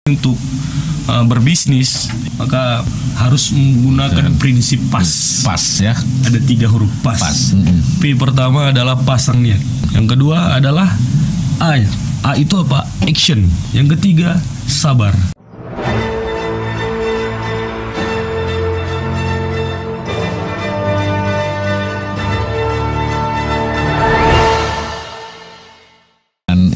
Untuk berbisnis maka harus menggunakan prinsip PAS. PAS ya. Ada 3 huruf PAS. PAS. P pertama adalah pasang niat. Yang kedua adalah A. A itu apa? Action. Yang ketiga sabar.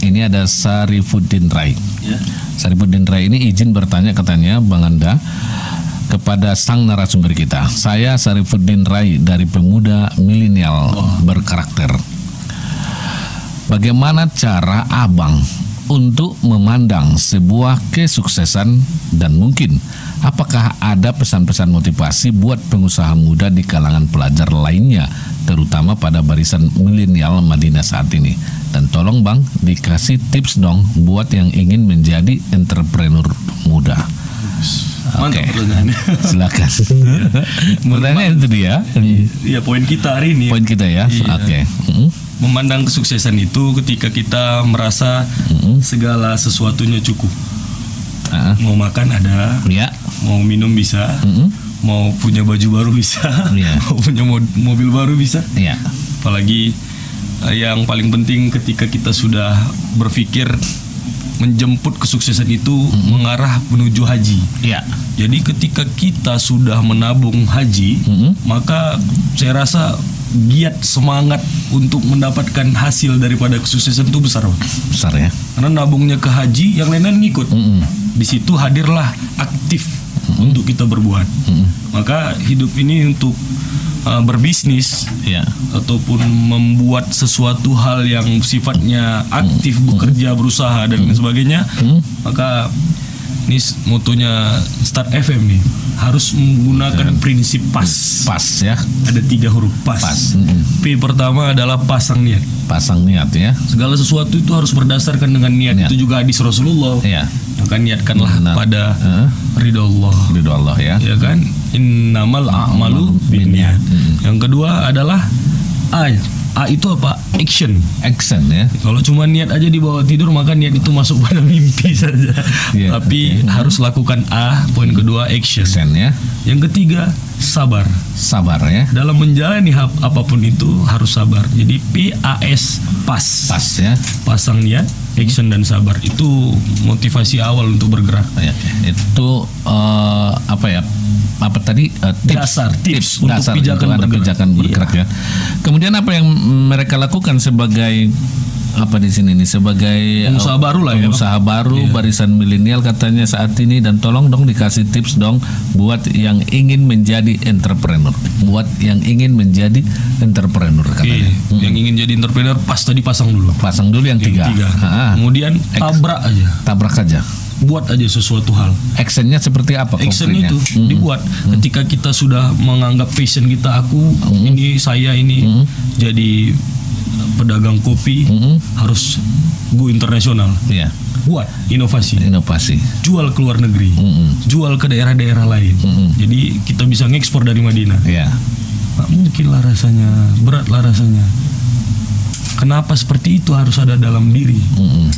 Ini ada Sarifuddin Rai. Ya. Sarifuddin Rai ini izin bertanya, katanya Bang Anda, kepada sang narasumber kita. Saya Sarifuddin Rai dari Pemuda Milenial Berkarakter. Bagaimana cara Abang untuk memandang sebuah kesuksesan, dan mungkin apakah ada pesan-pesan motivasi buat pengusaha muda di kalangan pelajar lainnya, terutama pada barisan milenial Madinah saat ini? Dan tolong Bang, dikasih tips dong buat yang ingin menjadi entrepreneur muda. Mantap pertanyaannya. Silakan. Pertanyaan itu dia. Iya, poin kita hari ini. Poin kita ya. Iya. Oke. Memandang kesuksesan itu ketika kita merasa segala sesuatunya cukup. Mau makan ada, Ya. mau minum bisa, mau punya baju baru bisa, Iya. mau punya mobil baru bisa. Ya. Apalagi yang paling penting ketika kita sudah berpikir menjemput kesuksesan itu mengarah menuju haji. Ya. Jadi ketika kita sudah menabung haji, maka saya rasa giat semangat untuk mendapatkan hasil daripada kesuksesan itu besar, Pak. Besar ya. Karena nabungnya ke haji, yang lain-lain ngikut. Di situ hadirlah aktif untuk kita berbuat. Maka hidup ini untuk berbisnis Ya. ataupun membuat sesuatu hal yang sifatnya aktif, bekerja, berusaha dan lain sebagainya, maka ini motonya Start FM nih, harus menggunakan prinsip PAS. PAS ya. Ada 3 huruf PAS. PAS. P pertama adalah pasang niat. Pasang niat ya. Segala sesuatu itu harus berdasarkan dengan niat. Niat. Itu juga hadis Rasulullah. Ya. Maka niatkanlah pada ridho Allah. Ridho Allah ya. Ya kan? Innamal a'malu binniyat. Yang kedua adalah A. A itu apa? Action. Action ya. Kalau cuma niat aja di bawah tidur, maka niat itu masuk pada mimpi saja. Iya. Tapi harus lakukan A. Poin kedua action. Action ya. Yang ketiga sabar. Sabar ya. Dalam menjalani apapun itu harus sabar. Jadi PAS, PAS. PAS ya. Pasang niat, action dan sabar. Itu motivasi awal untuk bergerak. Ya. Itu apa ya? Apa tadi Dasar, tips untuk dasar pijakan untuk Anda bergerak. pijakan bergerak ya. Kemudian apa yang mereka lakukan sebagai apa di sini nih, sebagai Pengusaha baru lah ya, pengusaha baru barisan milenial katanya saat ini, dan tolong dong dikasih tips dong buat yang ingin menjadi entrepreneur, buat yang ingin menjadi entrepreneur katanya. Yang ingin jadi entrepreneur tadi pasang dulu. Pasang dulu yang 3. Kemudian tabrak aja. Tabrak aja. Buat aja sesuatu hal. Actionnya seperti apa? Action konkretnya? itu dibuat ketika kita sudah menganggap passion kita, aku ini, saya ini jadi pedagang kopi, harus go internasional. Iya. Buat inovasi. Jual ke luar negeri. Jual ke daerah-daerah lain. Jadi kita bisa ngekspor dari Madinah. Iya. Nggak mungkin lah rasanya, berat lah rasanya. Kenapa seperti itu harus ada dalam diri?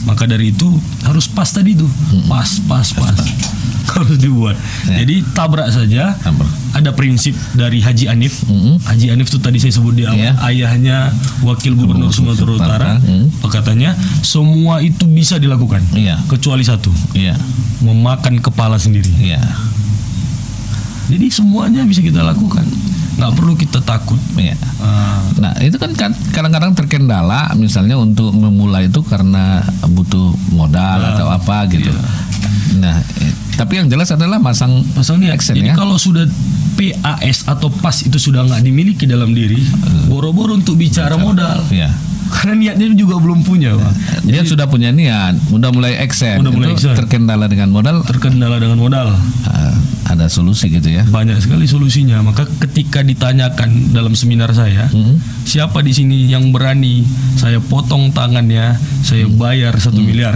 Maka dari itu harus pas tadi itu, pas harus dibuat. Ya. Jadi tabrak saja. Ada prinsip dari Haji Anif. Haji Anif itu tadi saya sebut di awal, ayahnya wakil gubernur Sumatera Utara. Katanya semua itu bisa dilakukan, kecuali satu, memakan kepala sendiri. Jadi semuanya bisa kita lakukan, nggak perlu kita takut. Nah itu kan kadang-kadang terkendala, misalnya untuk memulai itu karena butuh modal atau apa gitu. Nah tapi yang jelas adalah pasang niat. Action. Jadi ya. kalau sudah PAS atau PAS itu sudah nggak dimiliki dalam diri, boro-boro untuk bicara modal. Karena niatnya juga belum punya, Pak. Dia sudah punya niat, udah mulai action. Terkendala dengan modal. Ada solusi gitu ya. Banyak sekali solusinya. Maka ketika ditanyakan dalam seminar saya, siapa di sini yang berani saya potong tangannya, saya bayar 1 miliar?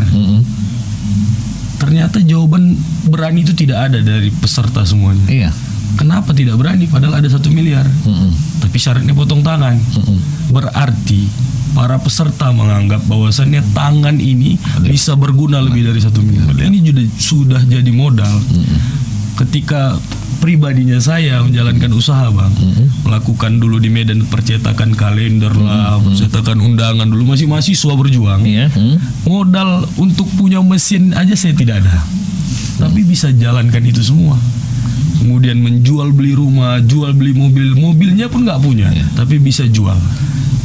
Ternyata jawaban berani itu tidak ada dari peserta semuanya. Kenapa tidak berani? Padahal ada 1 miliar. Tapi syaratnya potong tangan. Berarti para peserta menganggap bahwasannya tangan ini bisa berguna lebih dari 1 miliar. Ini sudah jadi modal. Ketika pribadinya saya menjalankan usaha, Bang, melakukan dulu di Medan percetakan kalender lah, percetakan undangan dulu, masih mahasiswa berjuang. Modal untuk punya mesin aja saya tidak ada, tapi bisa jalankan itu semua. Kemudian menjual beli rumah, jual beli mobilnya pun nggak punya, tapi bisa jual.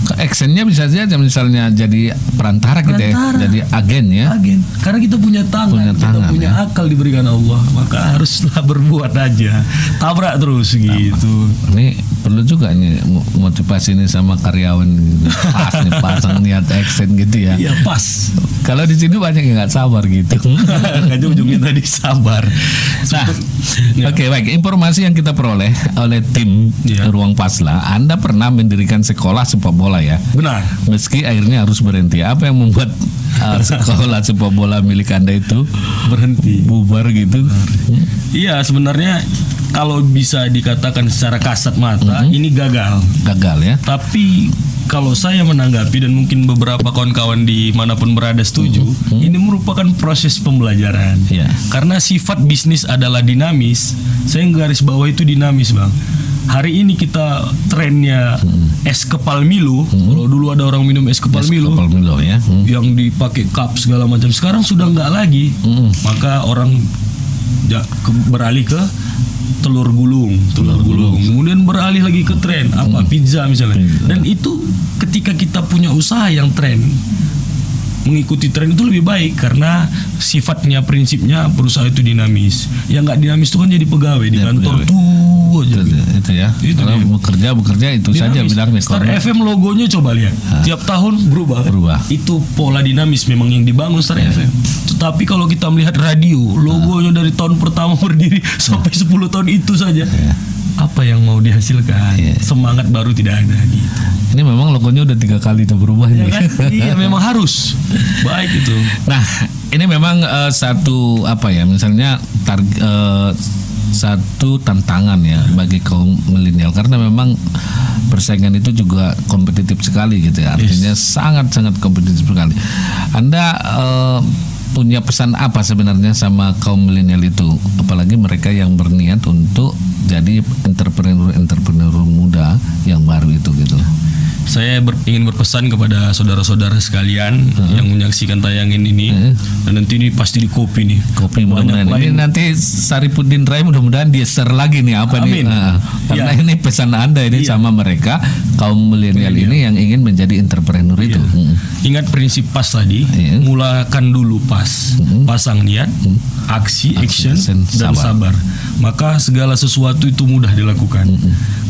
Actionnya bisa saja misalnya jadi perantara gitu ya, jadi agen ya. Agen. Karena kita punya tangan, kita punya akal diberikan Allah, maka haruslah berbuat aja. Tabrak terus gitu. Ini perlu juga nih motivasi ini sama karyawan gitu. Pas nih pasang niat action gitu ya. Iya pas. Kalau di sini banyak yang nggak sabar gitu. Kan ujungnya tadi sabar. Nah, oke, baik. Informasi yang kita peroleh oleh tim Ruang Pasla, Anda pernah mendirikan sekolah sepak bola ya? Benar. Meski akhirnya harus berhenti. Apa yang membuat sekolah sepak bola milik Anda itu berhenti, bubar gitu? Iya, sebenarnya kalau bisa dikatakan secara kasat mata ini gagal ya. Tapi kalau saya menanggapi dan mungkin beberapa kawan-kawan di manapun berada setuju, ini merupakan proses pembelajaran. Karena sifat bisnis adalah dinamis. Saya garis bawah itu dinamis, Bang. Hari ini kita trennya es kepal Milo. Kalau dulu ada orang minum es kepal Milo ya, yang dipakai cup segala macam, sekarang sudah nggak lagi. Maka orang beralih ke telur gulung. Kemudian beralih lagi ke tren pizza misalnya. Dan itu ketika kita punya usaha yang tren, mengikuti tren itu lebih baik karena sifatnya, prinsipnya perusahaan itu dinamis. Yang nggak dinamis itu kan jadi pegawai di kantor tuh aja. Itu ya. Kalau bekerja itu dinamis saja bilangnya. Star FM logonya coba lihat. Tiap tahun berubah. Itu pola dinamis memang yang dibangun Star FM. Tetapi kalau kita melihat radio, logonya dari tahun pertama berdiri sampai 10 tahun itu saja. Apa yang mau dihasilkan? Semangat baru tidak ada gitu. Ini memang logonya udah 3 kali udah berubah ya kan? Iya, memang harus baik itu. Nah, ini memang satu misalnya satu tantangan ya bagi kaum milenial, karena memang persaingan itu juga kompetitif sekali gitu ya. Artinya sangat-sangat kompetitif sekali. Anda punya pesan apa sebenarnya sama kaum milenial itu, apalagi mereka yang berniat untuk jadi entrepreneur muda yang baru itu gitu? Saya ingin berpesan kepada saudara-saudara sekalian yang menyaksikan tayangan ini, dan nanti ini pasti di kopi nih. Kopi mudah-mudahan. Ini nanti Sarifuddin Rai mudah-mudahan dia share lagi nih apa nih. Karena ini pesan Anda ini sama mereka kaum milenial ini yang ingin menjadi entrepreneur itu. Ingat prinsip pas tadi, mulakan dulu pas, pasang niat, aksi, action dan sabar. Maka segala sesuatu itu mudah dilakukan.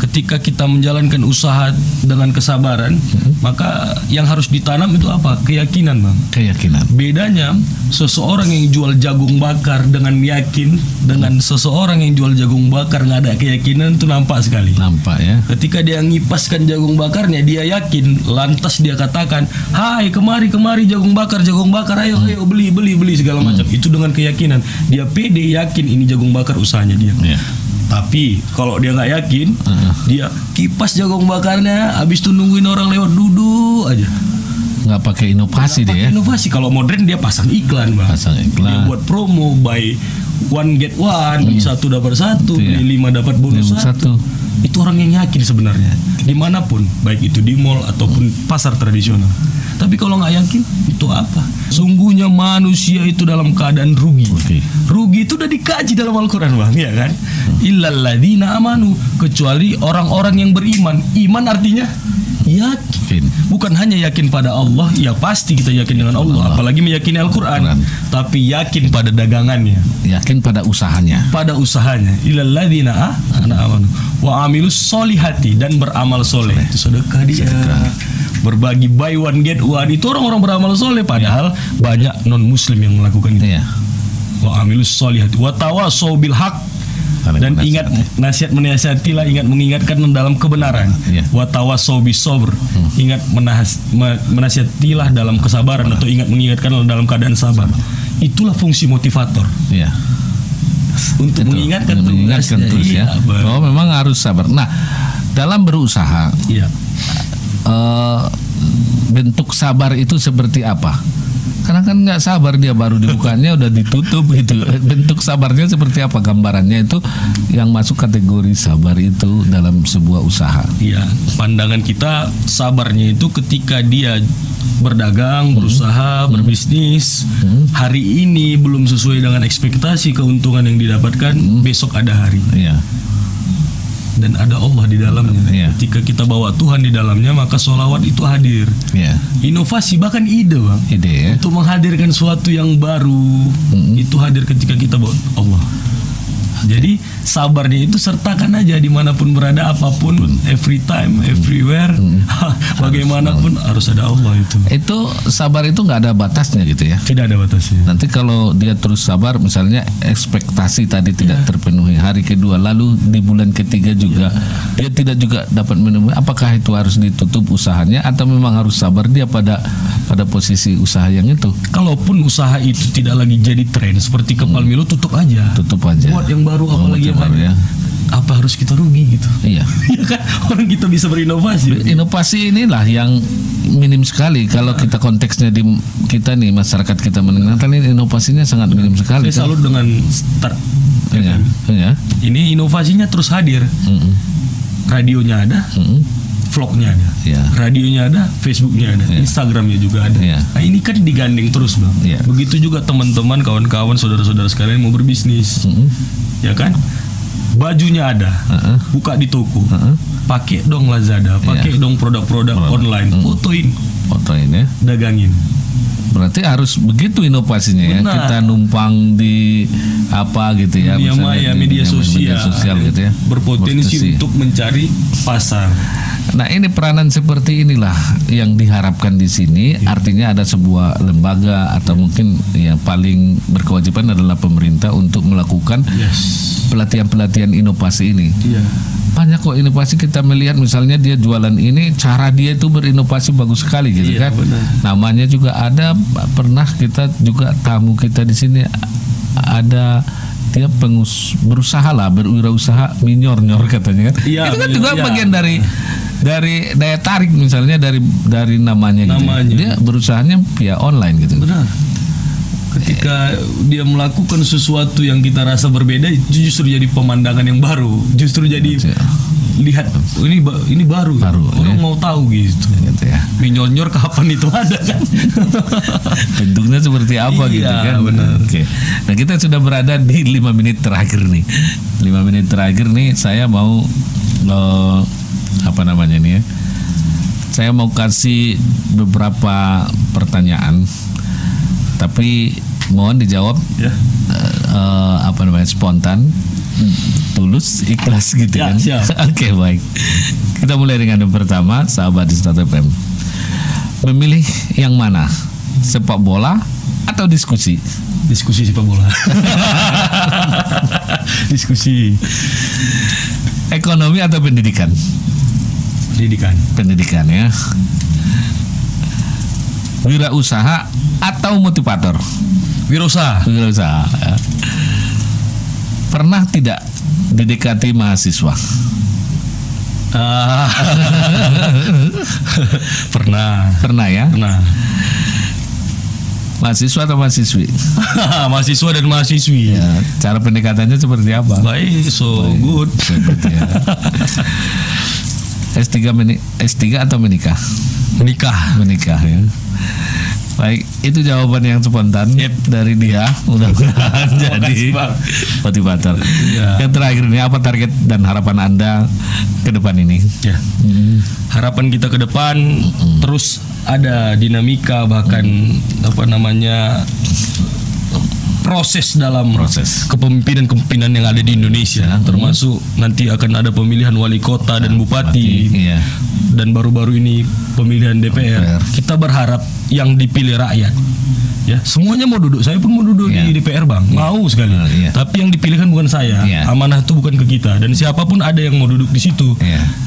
Ketika kita menjalankan usaha dengan kesabaran, maka yang harus ditanam itu apa? Keyakinan, Bang. Keyakinan. Bedanya seseorang yang jual jagung bakar dengan yakin dengan seseorang yang jual jagung bakar nggak ada keyakinan, itu nampak sekali. Nampak ya. Ketika dia ngipaskan jagung bakarnya, dia yakin, lantas dia katakan, "Hai, kemari jagung bakar, ayo beli segala macam." Itu dengan keyakinan. Dia pede, yakin ini jagung bakar usahanya dia. Tapi kalau dia nggak yakin, dia kipas jagung bakarnya, habis itu nungguin orang lewat, duduk aja. Nggak pakai inovasi dia. Inovasi. Kalau modern dia pasang iklan, Bang. Dia buat promo, buy one get one, beli 1 dapat 1, beli 5 dapat bonus 1. Itu orang yang yakin sebenarnya, dimanapun, baik itu di mall ataupun pasar tradisional. Tapi kalau nggak yakin, itu apa? Sungguhnya manusia itu dalam keadaan rugi. Rugi itu udah dikaji dalam Al-Quran, Bang, ya kan? Illalladzina amanu, kecuali orang-orang yang beriman. Iman artinya yakin. Bukan hanya yakin pada Allah, ya pasti kita yakin dengan Allah, apalagi meyakini Al-Quran. Tapi yakin pada dagangannya, yakin pada usahanya. Illalladzina amanu wa amilus solihati, dan beramal soleh. Itu sedekah dia. Berbagi buy one get one, itu orang-orang beramal soleh. Padahal banyak non muslim yang melakukan itu. Wa amilus solihati wa tawasau bil haq, dan ingat nasihat menasihatilah, ingat mengingatkan dalam kebenaran. Wa tawasau bis sabr, ingat menasihatilah dalam kesabaran, atau ingat mengingatkan dalam keadaan sabar. Itulah fungsi motivator. untuk mengingatkan terus ya. Oh, memang harus sabar. Nah, dalam berusaha, bentuk sabar itu seperti apa? Karena kan nggak sabar, dia baru dibukanya udah ditutup gitu. Bentuk sabarnya seperti apa? Gambarannya itu yang masuk kategori sabar itu dalam sebuah usaha. Iya, pandangan kita sabarnya itu ketika dia berdagang, berusaha, berbisnis. Hari ini belum sesuai dengan ekspektasi keuntungan yang didapatkan, besok ada hari. Iya. Dan ada Allah di dalamnya. Ketika kita bawa Tuhan di dalamnya, maka sholawat itu hadir. Inovasi, bahkan ide, Bang. Ide, untuk menghadirkan sesuatu yang baru, itu hadir ketika kita bawa Allah. Jadi sabarnya itu sertakan aja dimanapun berada, apapun, every time, everywhere, bagaimanapun harus ada Allah itu. Itu sabar itu nggak ada batasnya gitu ya? Tidak ada batasnya. Nanti kalau dia terus sabar, misalnya ekspektasi tadi tidak terpenuhi, hari kedua, lalu di bulan ketiga juga dia tidak juga dapat menemui, apakah itu harus ditutup usahanya atau memang harus sabar dia pada posisi usaha yang itu? Kalaupun usaha itu tidak lagi jadi tren seperti Kepal Milo, tutup aja. Buat yang baru, apalagi yang baru, apa harus kita rugi gitu? Iya. Kan orang kita bisa berinovasi. Inovasi inilah yang minim sekali kalau kita konteksnya di kita nih, masyarakat kita mendengar ini inovasinya sangat minim sekali. Saya salut dengan start. Ini inovasinya terus hadir. Radionya ada. Vlognya ada, radionya ada, Facebooknya ada, Instagramnya juga ada. Nah, ini kan digandeng terus, Bang. Begitu juga teman-teman, kawan-kawan, saudara-saudara sekalian mau berbisnis, ya kan? Bajunya ada, buka di toko, pakai dong Lazada, pakai dong produk-produk online, fotoin ya, dagangin. Berarti harus begitu inovasinya ya. Kita numpang di apa gitu ya, media sosial gitu ya, berpotensi untuk mencari pasar. Nah, ini peranan seperti inilah yang diharapkan di sini. Artinya ada sebuah lembaga atau mungkin yang paling berkewajiban adalah pemerintah untuk melakukan pelatihan-pelatihan inovasi ini. Banyak kok inovasi kita melihat, misalnya dia jualan ini, cara dia itu berinovasi bagus sekali gitu kan. Benar. Namanya juga ada, pernah kita juga tamu kita di sini ada dia berusaha lah, berwirausaha minyor-nyor katanya kan. Itu kan juga bagian dari daya tarik, misalnya dari namanya gitu. Dia berusahanya via online gitu. Benar. Ketika dia melakukan sesuatu yang kita rasa berbeda, itu justru jadi pemandangan yang baru, justru jadi lihat ini baru orang mau tahu gitu ya. Minyor kapan itu ada kan? Bentuknya seperti apa gitu kan? Benar. Nah, kita sudah berada di 5 menit terakhir nih. 5 menit terakhir nih saya mau saya mau kasih beberapa pertanyaan, tapi mohon dijawab spontan, tulus, ikhlas gitu kan. Oke, baik. Kita mulai dengan yang pertama, sahabat di Start FM. Memilih yang mana? Sepak bola atau diskusi? Diskusi sepak bola. Diskusi. Ekonomi atau pendidikan? Pendidikan ya. Wirausaha atau motivator? Wirausaha. Ya. Pernah tidak didekati mahasiswa? Pernah ya? Pernah. Mahasiswa atau mahasiswi? Mahasiswa dan mahasiswi. Ya, cara pendekatannya seperti apa? Baik, good. Ya. S3 atau menikah? Menikah ya. Baik, itu jawaban yang spontan dari dia. Mudah-mudahan jadi motivator. Yang terakhir ini, apa target dan harapan Anda ke depan ini? Harapan kita ke depan terus ada dinamika, bahkan proses dalam kepemimpinan yang ada di Indonesia, termasuk nanti akan ada pemilihan wali kota dan bupati. dan baru-baru ini pemilihan DPR, kita berharap yang dipilih rakyat. Ya, semuanya mau duduk. Saya pun mau duduk di DPR, Bang. Mau sekali. Tapi yang dipilihkan bukan saya. Amanah itu bukan ke kita. Dan siapapun ada yang mau duduk di situ.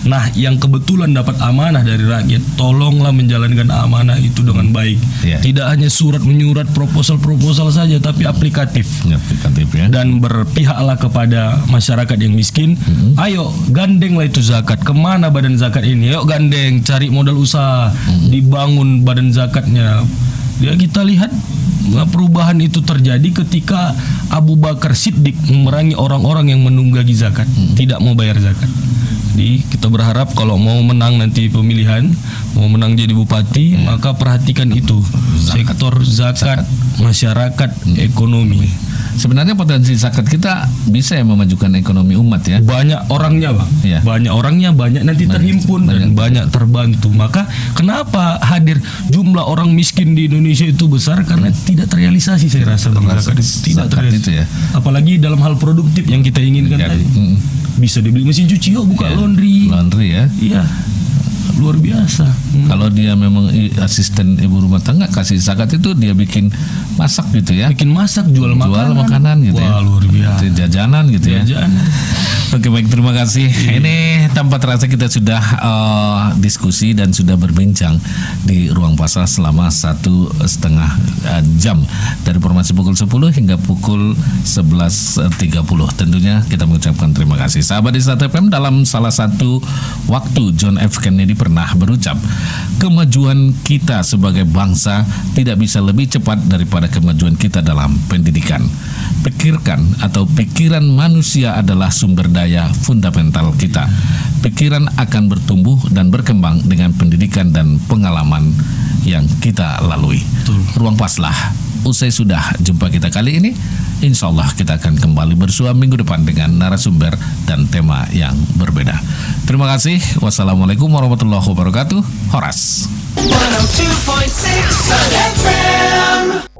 Nah, yang kebetulan dapat amanah dari rakyat, tolonglah menjalankan amanah itu dengan baik. Tidak hanya surat menyurat, proposal saja, tapi aplikatif. Dan berpihaklah kepada masyarakat yang miskin. Ayo, gandenglah itu zakat. Kemana badan zakat ini? Ayo gandeng, cari modal usaha, dibangun badan zakatnya. Ya, kita lihat perubahan itu terjadi ketika Abu Bakar Siddiq memerangi orang-orang yang menunggangi zakat, tidak mau bayar zakat. Jadi kita berharap kalau mau menang nanti pemilihan, mau menang jadi bupati, maka perhatikan itu sektor zakat, masyarakat, ekonomi. Sebenarnya potensi zakat kita bisa memajukan ekonomi umat ya. Banyak orangnya, Bang. Banyak orangnya, banyak nanti terhimpun dan banyak terbantu. Maka kenapa hadir jumlah orang miskin di Indonesia itu besar? Karena tidak terrealisasi, saya rasa, Bang. Zakat tidak terrealisasi. Apalagi dalam hal produktif yang kita inginkan tadi. Bisa dibeli mesin cuci, buka laundry ya. Iya. Luar biasa. Kalau dia memang asisten ibu rumah tangga, kasih zakat itu dia bikin masak gitu ya. Bikin masak, jual makanan gitu. Wah, luar biasa. Jajanan gitu ya. Oke, baik, terima kasih. Ini tanpa terasa kita sudah diskusi dan sudah berbincang di ruang pasar selama 1,5 jam dari informasi pukul 10 hingga pukul 11.30. Tentunya kita mengucapkan terima kasih. Sahabat Istana FM, dalam salah satu waktu John F. Kennedy pernah berucap, kemajuan kita sebagai bangsa tidak bisa lebih cepat daripada kemajuan kita dalam pendidikan. Pikiran manusia adalah sumber daya fundamental kita. Pikiran akan bertumbuh dan berkembang dengan pendidikan dan pengalaman yang kita lalui. Ruang Paslah usai sudah jumpa kita kali ini. Insya Allah kita akan kembali bersua minggu depan dengan narasumber dan tema yang berbeda. Terima kasih. Wassalamualaikum warahmatullahi wabarakatuh. Horas. 102.6 FM.